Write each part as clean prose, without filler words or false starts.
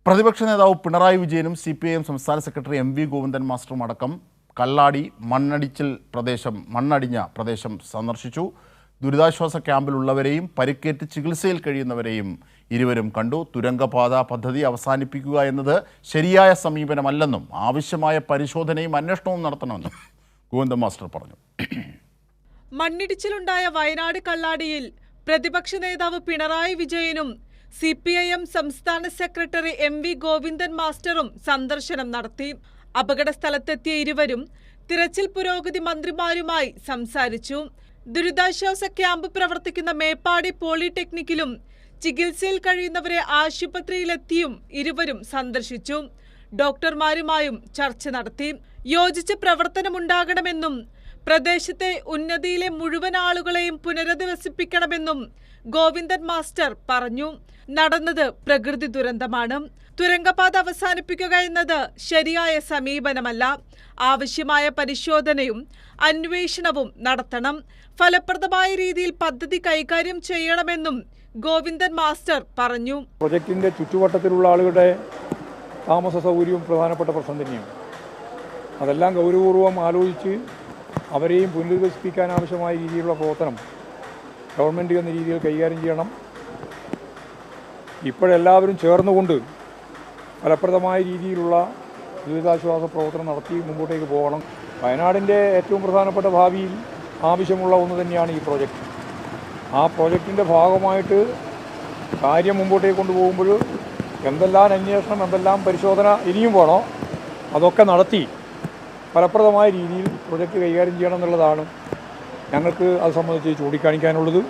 പ്രതിപക്ഷ നേതാവ് പിണറായി വിജയനും CPIM സംസ്ഥാന സെക്രട്ടറി MV ഗോവിന്ദൻ മാസ്റ്ററും അടക്കം കല്ലാടി മണ്ണടിഞ്ഞ പ്രദേശം സന്ദർശിച്ചു. ദുരിതാശ്വാസ ക്യാമ്പിലുള്ളവരെയും പരിക്കേറ്റ് ചികിത്സയിൽ കഴിയുന്നവരെയും ഇരുവരും കണ്ടു. തുരങ്കപാത പദ്ധതി അവസാനിപ്പിക്കുക എന്നത് ശരിയായ സമീപനമല്ലെന്നും ആവശ്യമായ പരിശോധനയും അന്വേഷണവും നടത്തണമെന്നും ഗോവിന്ദൻ മാസ്റ്റർ പറഞ്ഞു. മണ്ണിടിച്ചിലുണ്ടായ വയനാട് കല്ലാടിയിൽ പ്രതിപക്ഷ നേതാവ് പിണറായി വിജയനും CPIM സംസ്ഥാന സെക്രട്ടറി MV ഗോവിന്ദൻ മാസ്റ്ററും സന്ദർശനം നടത്തി. അപകട സ്ഥലത്തെത്തിയ ഇരുവരും തിരച്ചിൽ പുരോഗതി മന്ത്രിമാരുമായി സംസാരിച്ചു. ദുരിതാശ്വാസ ക്യാമ്പ് പ്രവർത്തിക്കുന്ന മേപ്പാടി പോളിടെക്നിക്കിലും ചികിത്സയിൽ കഴിയുന്നവരെ ആശുപത്രിയിലെത്തിയും ഇരുവരും സന്ദർശിച്ചു. ഡോക്ടർമാരുമായും ചർച്ച നടത്തി. യോജിച്ച പ്രവർത്തനമുണ്ടാകണമെന്നും പ്രദേശത്തെ ഉന്നതിയിലെ മുഴുവൻ ആളുകളെയും പുനരധിവസിപ്പിക്കണമെന്നും ഗോവിന്ദൻ മാസ്റ്റർ പറഞ്ഞു. നടന്നത് പ്രകൃതി ദുരന്തമാണ്. തുരങ്കപാത അവസാനിപ്പിക്കുക എന്നത് ശരിയായ സമീപനമല്ല. ആവശ്യമായ പരിശോധനയും അന്വേഷണവും നടത്തണം. ഫലപ്രദമായ രീതിയിൽ പദ്ധതി കൈകാര്യം ചെയ്യണമെന്നും ഗോവിന്ദൻ മാസ്റ്റർ പറഞ്ഞു. പ്രൊജക്ടിന്റെ ചുറ്റുവട്ടത്തിലുള്ള ആളുകളുടെ താമസ സൗകര്യവും പ്രധാനപ്പെട്ട പ്രശ്നം തന്നെയാണ്. അതെല്ലാം ഗൗരവപൂർവ്വം ആലോചിച്ച് അവരെയും പുനരധിവസിപ്പിക്കാൻ ആവശ്യമായ രീതിയിലുള്ള പ്രവർത്തനം ഗവൺമെൻറ് എന്ന രീതിയിൽ കൈകാര്യം ചെയ്യണം. ഇപ്പോഴെല്ലാവരും ചേർന്നുകൊണ്ട് ഫലപ്രദമായ രീതിയിലുള്ള ദുരിതാശ്വാസ പ്രവർത്തനം നടത്തി മുമ്പോട്ടേക്ക് പോകണം. വയനാടിൻ്റെ ഏറ്റവും പ്രധാനപ്പെട്ട ഭാവിയിൽ ആവശ്യമുള്ള ഒന്ന് തന്നെയാണ് ഈ പ്രോജക്റ്റ്. ആ പ്രോജക്റ്റിൻ്റെ ഭാഗമായിട്ട് കാര്യം മുമ്പോട്ടേക്ക് കൊണ്ടുപോകുമ്പോൾ എന്തെല്ലാം അന്വേഷണം, എന്തെല്ലാം പരിശോധന ഇനിയും വേണോ അതൊക്കെ നടത്തി ഫലപ്രദമായ രീതിയിൽ പ്രോജക്റ്റ് കൈകാര്യം ചെയ്യണം എന്നുള്ളതാണ് ഞങ്ങൾക്ക് അത് സംബന്ധിച്ച് ചൂണ്ടിക്കാണിക്കാനുള്ളത്.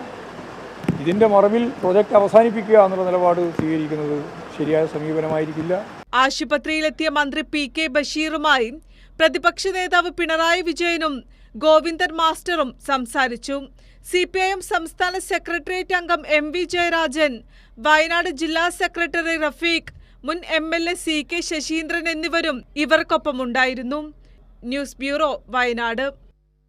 ഇതിൻ്റെ മറവിൽ പ്രോജക്റ്റ് അവസാനിപ്പിക്കുക എന്നുള്ള നിലപാട് സ്വീകരിക്കുന്നത് ശരിയായ സമീപനമായിരിക്കില്ല. ആശുപത്രിയിലെത്തിയ മന്ത്രി PK ബഷീറുമായി പ്രതിപക്ഷ നേതാവ് പിണറായി വിജയനും ഗോവിന്ദൻ മാസ്റ്ററും സംസാരിച്ചു. CPIM സംസ്ഥാന സെക്രട്ടേറിയറ്റ് അംഗം MV ജയരാജൻ, വയനാട് ജില്ലാ സെക്രട്ടറി റഫീഖ്, മുൻ MLA CK ശശീന്ദ്രൻ എന്നിവരും ഇവർക്കൊപ്പമുണ്ടായിരുന്നു. News bureau, Wayanad.